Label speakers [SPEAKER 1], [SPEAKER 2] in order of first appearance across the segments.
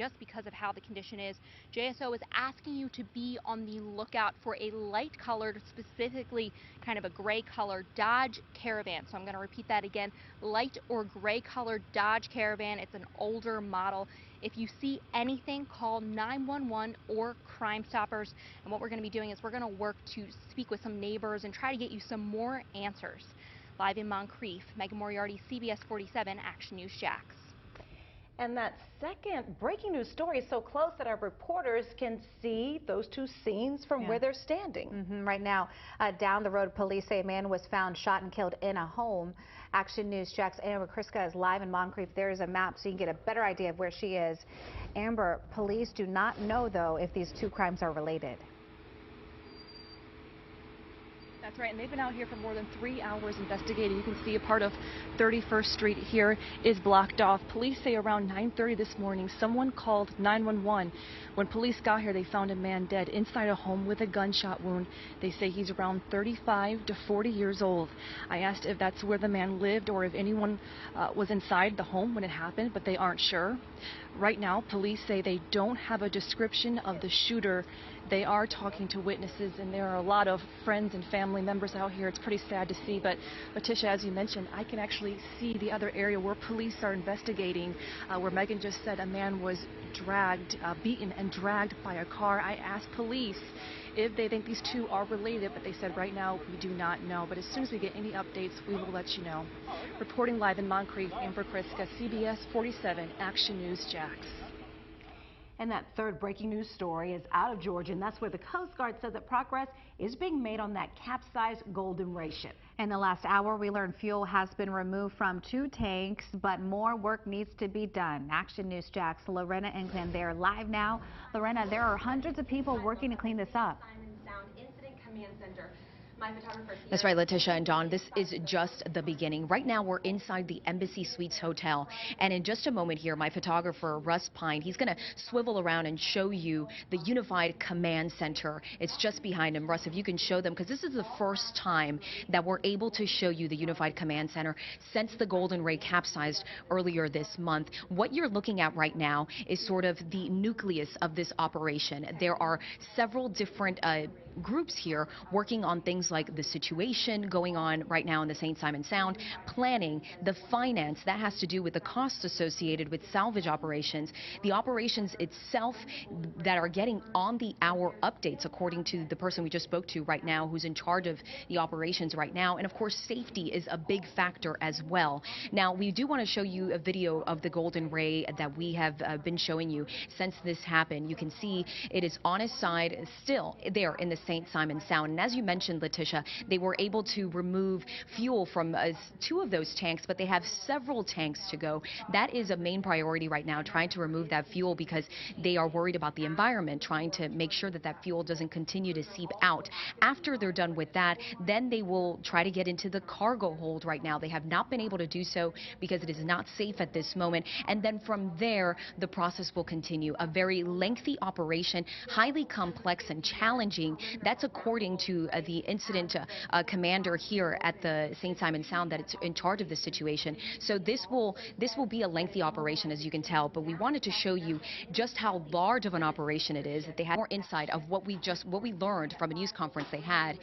[SPEAKER 1] just because of how the condition is. JSO is asking you to be on the lookout for a light colored, specifically kind of a gray colored Dodge Caravan. So I'm going to repeat that again, light or gray colored Dodge Caravan. It's an older model. If you see anything, call 911 or Crime Stoppers. And what we're going to be doing is we're going to work to speak with some neighbors and try to get you some more answers. Live in Moncrief, Megan Moriarty, CBS47 Action News Jax.
[SPEAKER 2] And that second breaking news story is so close that our reporters can see those two scenes from where they're standing.
[SPEAKER 3] Right now, down the road, police say a man was found shot and killed in a home. Action News Jax Amber Kriska is live in Moncrief. There is a map so you can get a better idea of where she is. Amber, police do not know, though, if these two crimes are related.
[SPEAKER 4] That's right, and they've been out here for more than 3 hours investigating. You can see a part of 31st Street here is blocked off. Police say around 9:30 this morning, someone called 911. When police got here, they found a man dead inside a home with a gunshot wound. They say he's around 35 to 40 years old. I asked if that's where the man lived or if anyone was inside the home when it happened, but they aren't sure. Right now, police say they don't have a description of the shooter. They are talking to witnesses, and there are a lot of friends and family members out here. It's pretty sad to see, but Letitia, as you mentioned, I can actually see the other area where police are investigating, where Megan just said a man was dragged, beaten and dragged by a car. I asked police if they think these two are related, but they said right now we do not know. But as soon as we get any updates, we will let you know. Reporting live in Moncrief, Amber Kriska, CBS 47 Action News Jax.
[SPEAKER 2] And that third breaking news story is out of Georgia, and that's where the Coast Guard says that progress is being made on that capsized Golden Ray ship.
[SPEAKER 3] In the last hour, we learned fuel has been removed from 2 tanks, but more work needs to be done. Action News Jax, Lorena England, they're live now. Lorena, there are hundreds of people working to clean this up.
[SPEAKER 5] Incident Command Center. My photographer.
[SPEAKER 6] That's right, Letitia and Don. This is just the beginning. Right now, we're inside the Embassy Suites Hotel. And in just a moment here, my photographer, Russ Pine, he's going to swivel around and show you the Unified Command Center. It's just behind him. Russ, if you can show them, because this is the first time that we're able to show you the Unified Command Center since the Golden Ray capsized earlier this month. What you're looking at right now is sort of the nucleus of this operation. There are several different groups here working on things like the situation going on right now in the St. Simon Sound, planning, the finance, that has to do with the costs associated with salvage operations, the operations itself that are getting on the hour updates, according to the person we just spoke to right now, who's in charge of the operations right now. And of course, safety is a big factor as well. Now, we do want to show you a video of the Golden Ray that we have been showing you since this happened. You can see it is on its side, still there in the St. Simon Sound. And as you mentioned, Letitia, they were able to remove fuel from 2 of those tanks, but they have several tanks to go. That is a main priority right now, trying to remove that fuel because they are worried about the environment, trying to make sure that that fuel doesn't continue to seep out. After they're done with that, then they will try to get into the cargo hold right now. They have not been able to do so because it is not safe at this moment. And then from there, the process will continue. A very lengthy operation, highly complex and challenging. That's according to the incident commander here at the St. Simon Sound that it's in charge of this situation. So this will be a lengthy operation, as you can tell, but we wanted to show you just how large of an operation it is, that they had more insight of what we learned from a news conference they had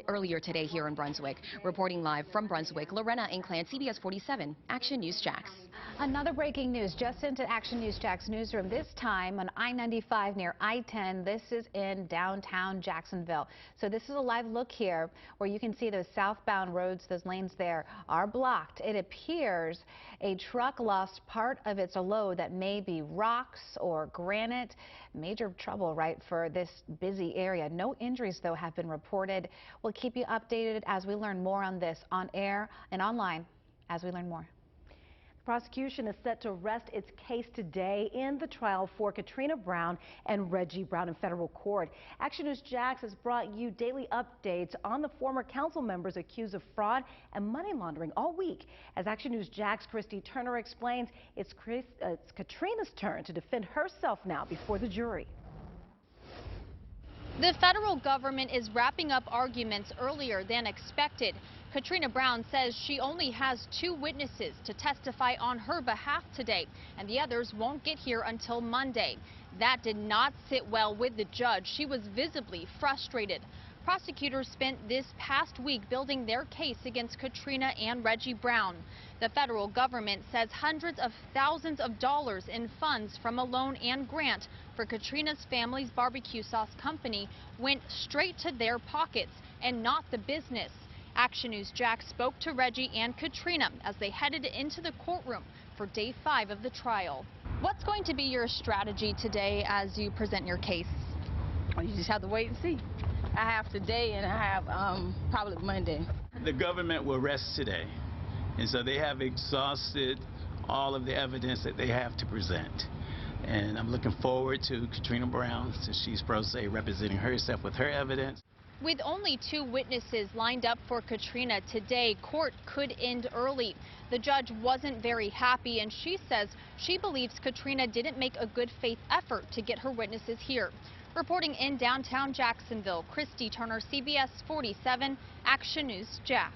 [SPEAKER 6] earlier today here in Brunswick. Reporting live from Brunswick, Lorena Inclan, CBS 47 Action News Jax.
[SPEAKER 3] Another breaking news just into Action News Jax newsroom, this time on I-95 near I-10. This is in downtown Jacksonville. So this is a live look here where you can see those southbound roads, those lanes there are blocked. It appears a truck lost part of its load that may be rocks or granite. Major trouble, right, for this busy area. No injuries, though, have been reported. We'll keep you updated as we learn more on this on air and online as we learn more.
[SPEAKER 2] Prosecution is set to rest its case today in the trial for Katrina Brown and Reggie Brown in federal court. Action News Jax has brought you daily updates on the former council members accused of fraud and money laundering all week. As Action News Jax Christy Turner explains, it's Katrina's turn to defend herself now before the jury.
[SPEAKER 1] The federal government is wrapping up arguments earlier than expected. Katrina Brown says she only has 2 witnesses to testify on her behalf today, and the others won't get here until Monday. That did not sit well with the judge. She was visibly frustrated. Prosecutors spent this past week building their case against Katrina and Reggie Brown. The federal government says hundreds of thousands of dollars in funds from a loan and grant for Katrina's family's barbecue sauce company went straight to their pockets and not the business. Action News Jack spoke to Reggie and Katrina as they headed into the courtroom for day 5 of the trial. What's going to be your strategy today as you present your case?
[SPEAKER 7] Well, you just have to wait and see. I have today and I have probably Monday.
[SPEAKER 8] The government will rest today, and so they have exhausted all of the evidence that they have to present. And I'm looking forward to Katrina Brown, since she's pro se, representing herself with her evidence.
[SPEAKER 1] With only 2 witnesses lined up for Katrina today, court could end early. The judge wasn't very happy, and she says she believes Katrina didn't make a good faith effort to get her witnesses here. Reporting in downtown Jacksonville, Christy Turner, CBS 47, Action News Jax.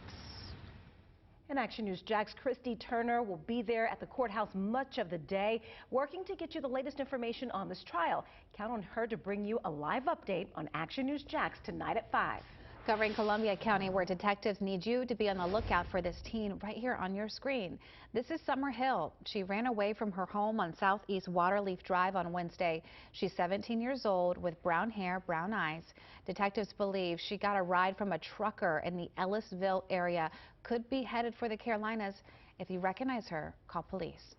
[SPEAKER 2] In Action News Jax, Christy Turner will be there at the courthouse much of the day, working to get you the latest information on this trial. Count on her to bring you a live update on Action News Jax tonight at 5.
[SPEAKER 3] Covering Columbia County, where detectives need you to be on the lookout for this teen right here on your screen. This is Summer Hill. She ran away from her home on Southeast Waterleaf Drive on Wednesday. She's 17 years old with brown hair, brown eyes. Detectives believe she got a ride from a trucker in the Ellisville area. Could be headed for the Carolinas. If you recognize her, call police.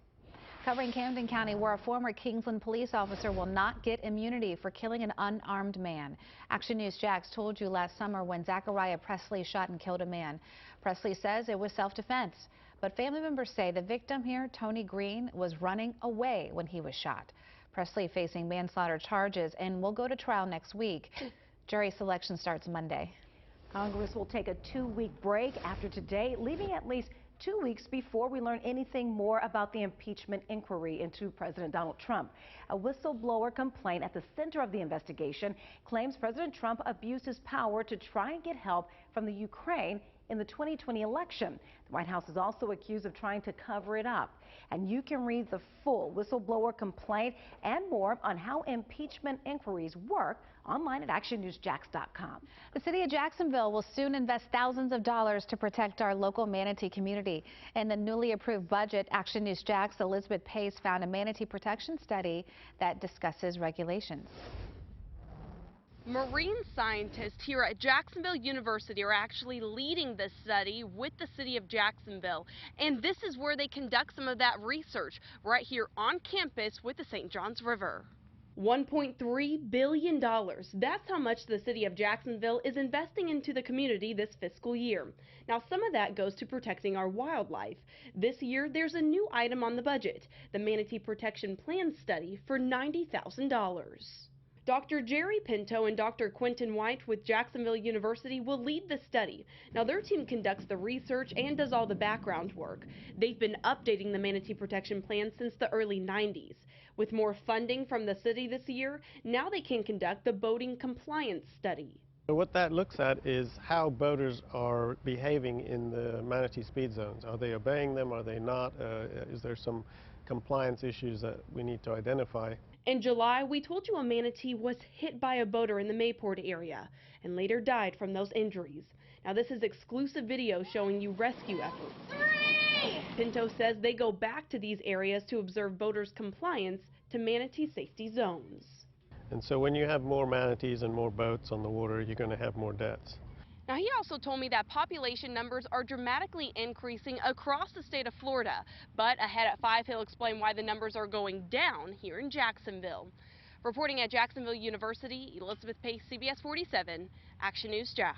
[SPEAKER 3] Covering Camden County, where a former Kingsland police officer will not get immunity for killing an unarmed man. Action News Jax told you last summer when Zachariah Presley shot and killed a man. Presley says it was self-defense, but family members say the victim here, Tony Green, was running away when he was shot. Presley facing manslaughter charges and will go to trial next week. Jury selection starts Monday.
[SPEAKER 2] Congress will take a 2-week break after today, leaving at least 2 weeks before we learn anything more about the impeachment inquiry into President Donald Trump. A whistleblower complaint at the center of the investigation claims President Trump abused his power to try and get help from the Ukraine in the 2020 election. The White House is also accused of trying to cover it up. And you can read the full whistleblower complaint and more on how impeachment inquiries work online at actionnewsjax.com.
[SPEAKER 3] The city of Jacksonville will soon invest thousands of dollars to protect our local Manatee community. In the newly approved budget, Action News Jax Elizabeth Pace found a Manatee protection study that discusses regulations.
[SPEAKER 5] Marine scientists here at Jacksonville University are actually leading this study with the city of Jacksonville. And this is where they conduct some of that research, right here on campus with the St. Johns River. $1.3 billion. That's how much the city of Jacksonville is investing into the community this fiscal year. Now, some of that goes to protecting our wildlife. This year, there's a new item on the budget, the Manatee Protection Plan study for $90,000. Dr. Jerry Pinto and Dr. Quentin White with Jacksonville University will lead the study. Now, their team conducts the research and does all the background work. They've been updating the Manatee Protection Plan since the early 90s. With more funding from the city this year, now they can conduct the boating compliance study.
[SPEAKER 9] What that looks at is how boaters are behaving in the Manatee speed zones. Are they obeying them? Are they not? Is there some compliance issues that we need to identify?
[SPEAKER 5] In July, we told you a manatee was hit by a boater in the Mayport area and later died from those injuries. Now, this is exclusive video showing you rescue efforts. Pinto says they go back to these areas to observe boaters' compliance to manatee safety zones.
[SPEAKER 9] And so when you have more manatees and more boats on the water, you're going to have more deaths.
[SPEAKER 5] Now, he also told me that population numbers are dramatically increasing across the state of Florida. But ahead at 5, he'll explain why the numbers are going down here in Jacksonville. Reporting at Jacksonville University, Elizabeth Pace, CBS 47, Action News Jax.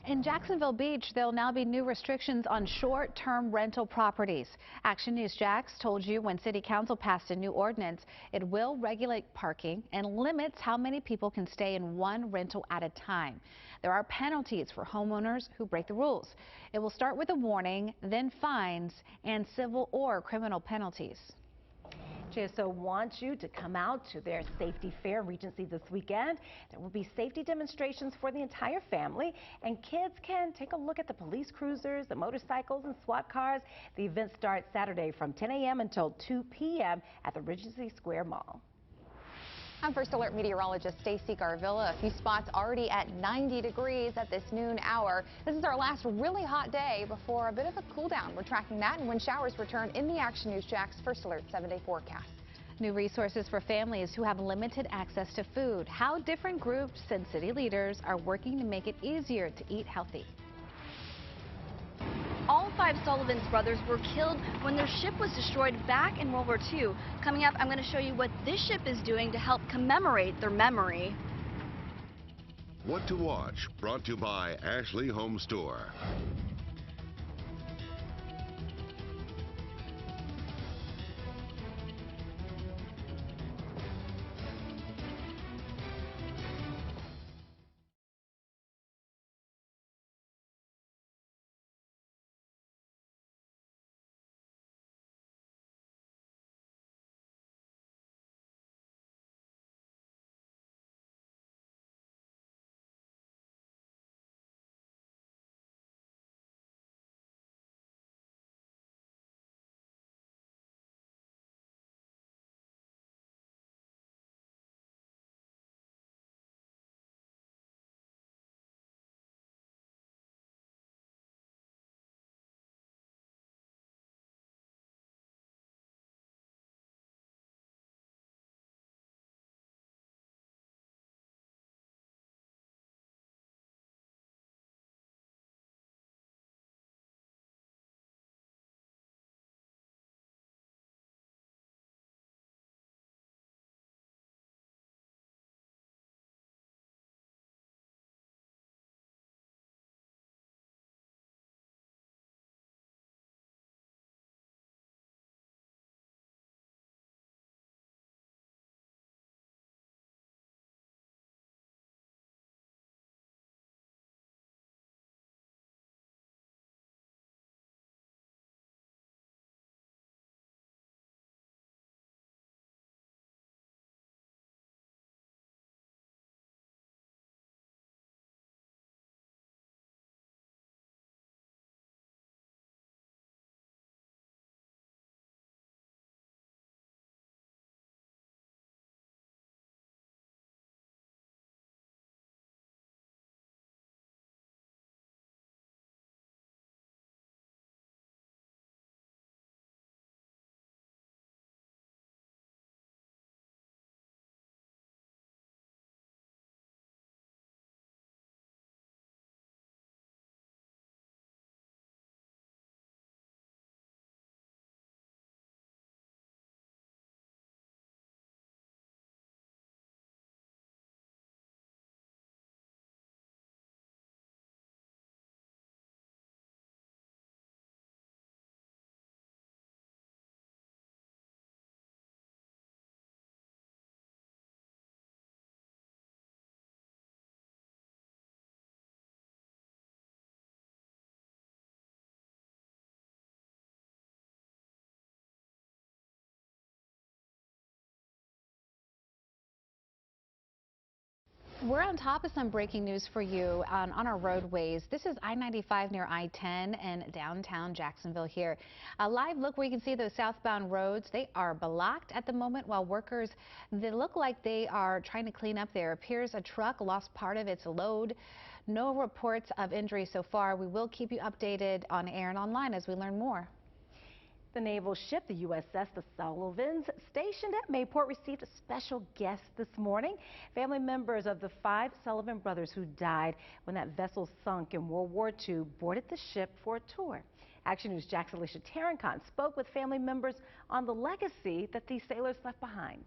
[SPEAKER 3] In Jacksonville Beach, there'll now be new restrictions on short-term rental properties. Action News Jax told you when City Council passed a new ordinance, it will regulate parking and limits how many people can stay in one rental at a time. There are penalties for homeowners who break the rules. It will start with a warning, then fines, and civil or criminal penalties.
[SPEAKER 2] JSO wants you to come out to their safety fair in Regency this weekend. There will be safety demonstrations for the entire family, and kids can take a look at the police cruisers, the motorcycles, and SWAT cars. The event starts Saturday from 10 a.m. until 2 p.m. at the Regency Square Mall.
[SPEAKER 10] I'm First Alert meteorologist Stacy Garvilla. A few spots already at 90 degrees at this noon hour. This is our last really hot day before a bit of a cool down. We're tracking that and when showers return in the Action News Jax First Alert 7-day forecast.
[SPEAKER 3] New resources for families who have limited access to food. How different groups and city leaders are working to make it easier to eat healthy.
[SPEAKER 1] All 5 Sullivans brothers were killed when their ship was destroyed back in World War II. Coming up, I'm going to show you what this ship is doing to help commemorate their memory.
[SPEAKER 11] What to watch, brought to you by Ashley Home Store.
[SPEAKER 3] We're on top of some breaking news for you on our roadways. This is I-95 near I-10 and downtown Jacksonville here. A live look where you can see those southbound roads. They are blocked at the moment while workers, they look like they are trying to clean up there. Appears a truck lost part of its load. No reports of injury so far. We will keep you updated on air and online as we learn more.
[SPEAKER 2] The naval ship, the USS The Sullivans, stationed at Mayport, received a special guest this morning. Family members of the 5 Sullivan brothers who died when that vessel sunk in World War II boarded the ship for a tour. Action News Jack's Alicia Tarancon spoke with family members on the legacy that these sailors left behind.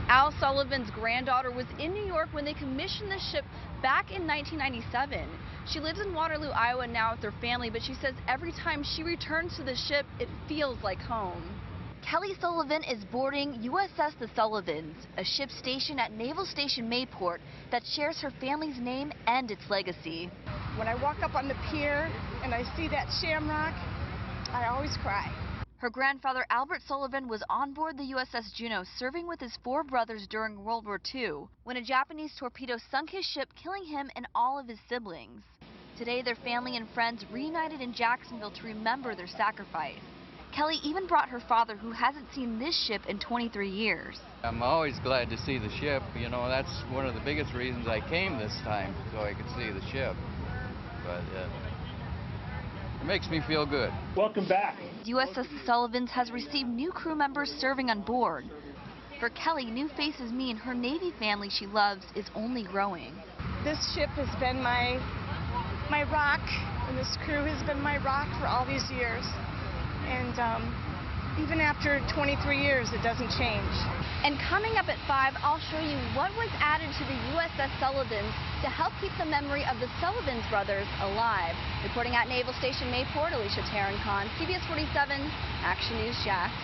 [SPEAKER 1] Al Sullivan's granddaughter was in New York when they commissioned the ship back in 1997. She lives in Waterloo, Iowa now with her family, but she says every time she returns to the ship, it feels like home. Kelly Sullivan is boarding USS The Sullivans, a ship stationed at Naval Station Mayport that shares her family's name and its legacy.
[SPEAKER 7] When I walk up on the pier and I see that shamrock, I always cry.
[SPEAKER 12] Her grandfather, Albert Sullivan, was on board the USS Juneau serving with his 4 brothers during World War II when a Japanese torpedo sunk his ship, killing him and all of his siblings. Today, their family and friends reunited in Jacksonville to remember their sacrifice. Kelly even brought her father, who hasn't seen this ship in 23 years.
[SPEAKER 13] I'm always glad to see the ship. You know, that's one of the biggest reasons I came this time, so I could see the ship. But it makes me feel good.
[SPEAKER 14] Welcome back.
[SPEAKER 12] USS The Sullivans has received new crew members serving on board. For Kelly, new faces mean her Navy family she loves is only growing.
[SPEAKER 15] This ship has been my rock, and this crew has been my rock for all these years. And even after 23 years, it doesn't change.
[SPEAKER 12] And coming up at 5, I'll show you what was added to the USS Sullivans to help keep the memory of the Sullivans brothers alive. Reporting at Naval Station Mayport, Alicia Taran-Khan, CBS47 Action News Jax.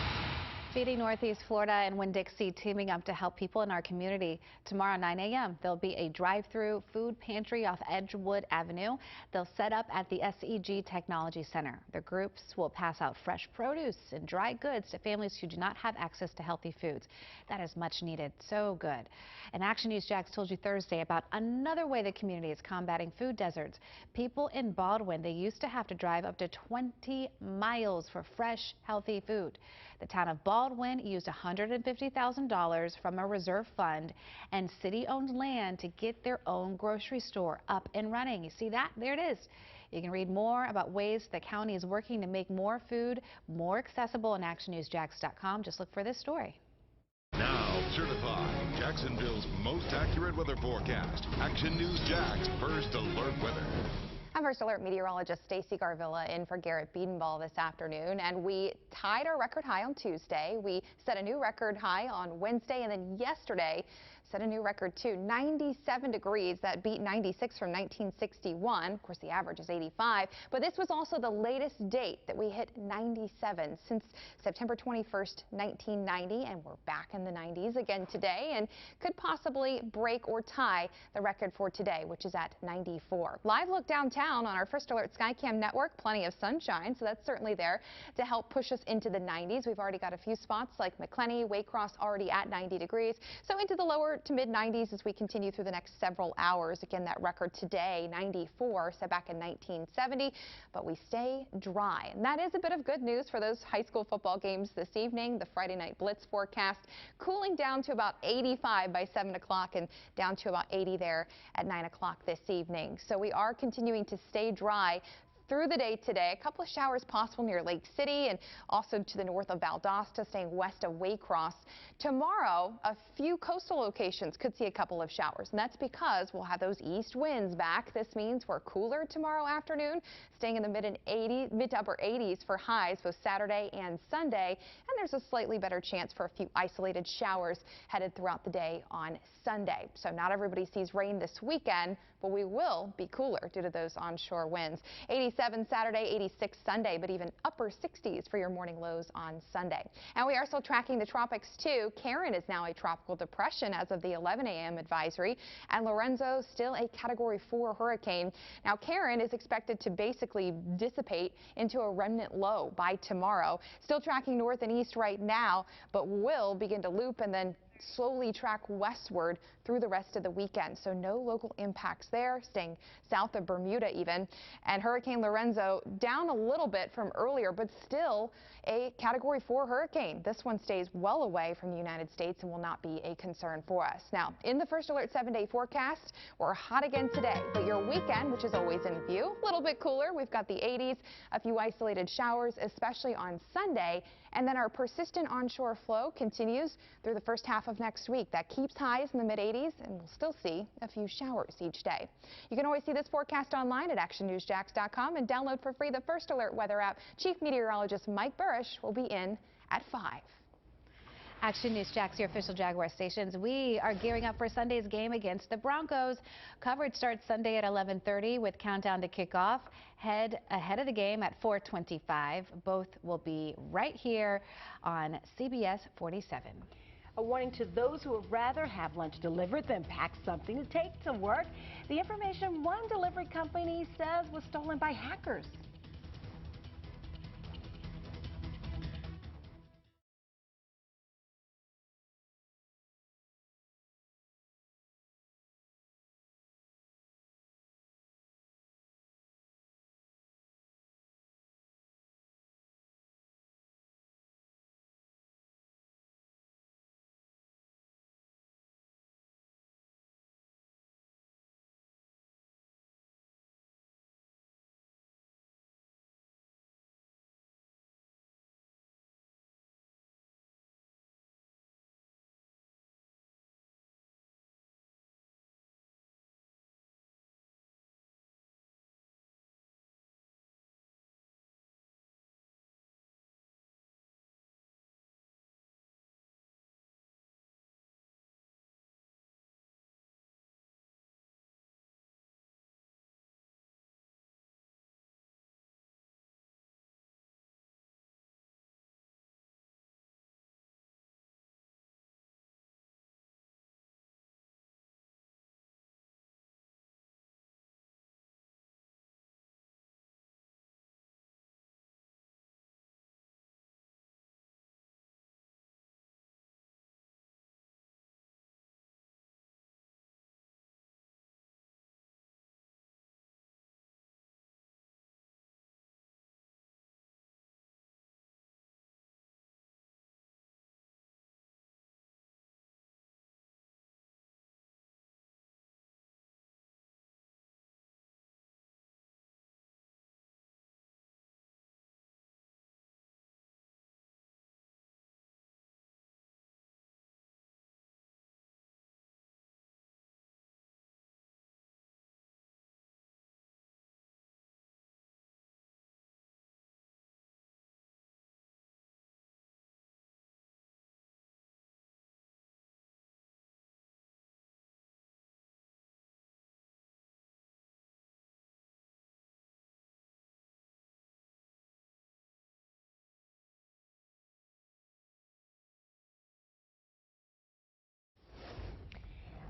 [SPEAKER 3] Feeding Northeast Florida and Winn-Dixie teaming up to help people in our community. Tomorrow, 9 a.m., there'll be a drive-through food pantry off Edgewood Avenue. They'll set up at the SEG Technology Center. The groups will pass out fresh produce and dry goods to families who do not have access to healthy foods. That is much needed. So good. And Action News Jax told you Thursday about another way the community is combating food deserts. People in Baldwin, they used to have to drive up to 20 miles for fresh, healthy food. The town of Baldwin used $150,000 from a reserve fund and city-owned land to get their own grocery store up and running. You see that? There it is. You can read more about ways the county is working to make more food more accessible on actionnewsjax.com. Just look for this story.
[SPEAKER 11] Now, certified Jacksonville's most accurate weather forecast. Action News Jax First Alert Weather.
[SPEAKER 10] I'm First Alert meteorologist Stacy Garvilla in for Garrett Biedenball this afternoon, and we tied our record high on Tuesday. We set a new record high on Wednesday, and then yesterday set a new record too, 97 degrees. That beat 96 from 1961. Of course, the average is 85, but this was also the latest date that we hit 97 since September 21st, 1990, and we're back in the 90s again today and could possibly break or tie the record for today, which is at 94. Live look downtown on our First Alert Skycam network, plenty of sunshine, so that's certainly there to help push us into the 90s. We've already got a few spots like McClenny, Waycross already at 90 degrees, so into the lower to mid 90s as we continue through the next several hours. Again, that record today, 94, set back in 1970, but we stay dry. And that is a bit of good news for those high school football games this evening. The Friday night blitz forecast cooling down to about 85 by 7 o'clock and down to about 80 there at 9 o'clock this evening. So we are continuing to stay dry through the day today. A couple of showers possible near Lake City and also to the north of Valdosta, staying west of Waycross. Tomorrow, a few coastal locations could see a couple of showers, and that's because we'll have those east winds back. This means we're cooler tomorrow afternoon, staying in the mid to upper 80s for highs both Saturday and Sunday, and there's a slightly better chance for a few isolated showers headed throughout the day on Sunday. So not everybody sees rain this weekend, but we will be cooler due to those onshore winds. 87 Saturday, 86 Sunday, but even upper 60s for your morning lows on Sunday. And we are still tracking the tropics too. Karen is now a tropical depression as of the 11 a.m. advisory, and Lorenzo still a Category 4 hurricane. Now Karen is expected to basically dissipate into a remnant low by tomorrow. Still tracking north and east right now, but will begin to loop and then slowly track westward through the rest of the weekend. So no local impacts there, staying south of Bermuda even. And Hurricane Lorenzo down a little bit from earlier, but still a Category 4 hurricane. This one stays well away from the United States and will not be a concern for us. Now, in the First Alert 7-day forecast, we're hot again today, but your weekend, which is always in view, a little bit cooler. We've got the 80s, a few isolated showers, especially on Sunday. And then our persistent onshore flow continues through the first half of next week. That keeps highs in the mid-80s, and we'll still see a few showers each day. You can always see this forecast online at actionnewsjax.com and download for free the First Alert weather app. Chief Meteorologist Mike Burrish will be in at 5.
[SPEAKER 3] Action News Jax, your official Jaguar stations. We are gearing up for Sunday's game against the Broncos. Coverage starts Sunday at 11:30 with countdown to kickoff. Head ahead of the game at 4:25. Both will be right here on CBS47.
[SPEAKER 2] A warning to those who would rather have lunch delivered than pack something to take to work. The information one delivery company says was stolen by hackers.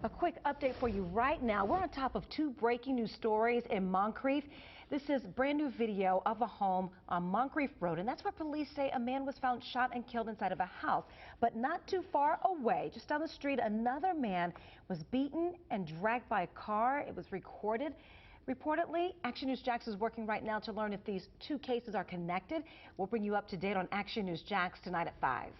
[SPEAKER 2] A quick update for you right now. We're on top of two breaking news stories in Moncrief. This is brand new video of a home on Moncrief Road, and that's where police say a man was found shot and killed inside of a house. But not too far away, just down the street, another man was beaten and dragged by a car. It was recorded. Reportedly, Action News Jax is working right now to learn if these two cases are connected. We'll bring you up to date on Action News Jax tonight at 5.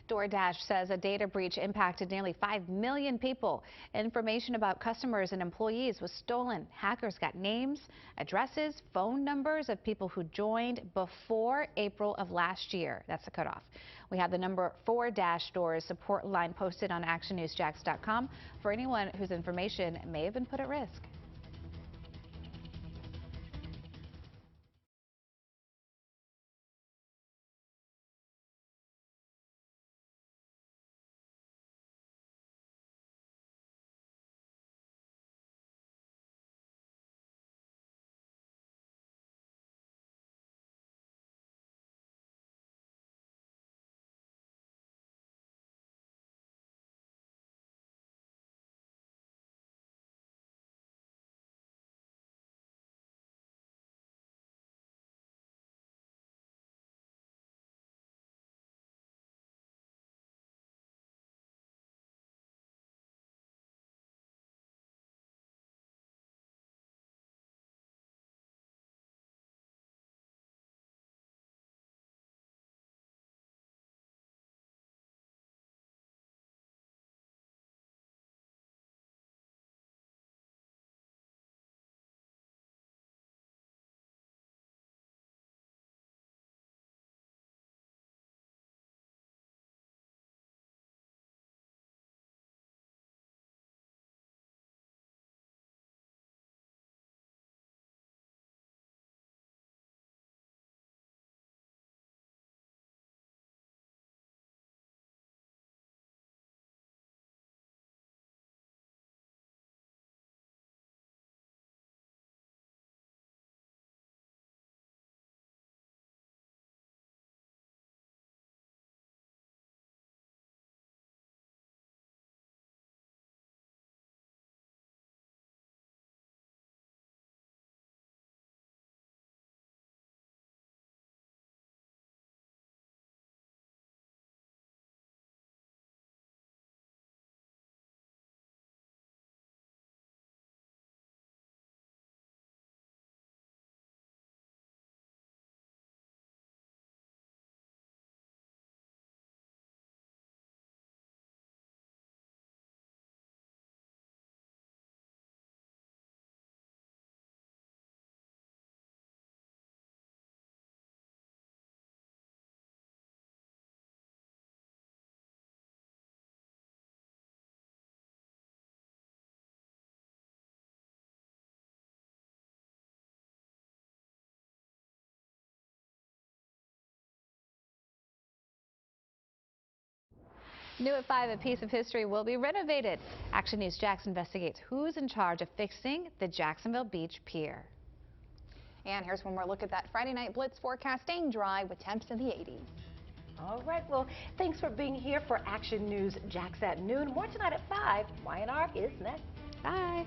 [SPEAKER 3] DoorDash says a data breach impacted nearly 5 million people. Information about customers and employees was stolen. Hackers got names, addresses, phone numbers of people who joined before April of last year. That's the cutoff. We have the number for Dash Store's support line posted on actionnewsjax.com for anyone whose information may have been put at risk. New at 5, a piece of history will be renovated. Action News Jax investigates who's in charge of fixing the Jacksonville Beach Pier.
[SPEAKER 10] And here's one more look at that Friday night blitz forecast, staying dry with temps in the 80s.
[SPEAKER 2] All right, well, thanks for being here for Action News Jax at noon. More tonight at 5. Y&R is next.
[SPEAKER 3] Bye.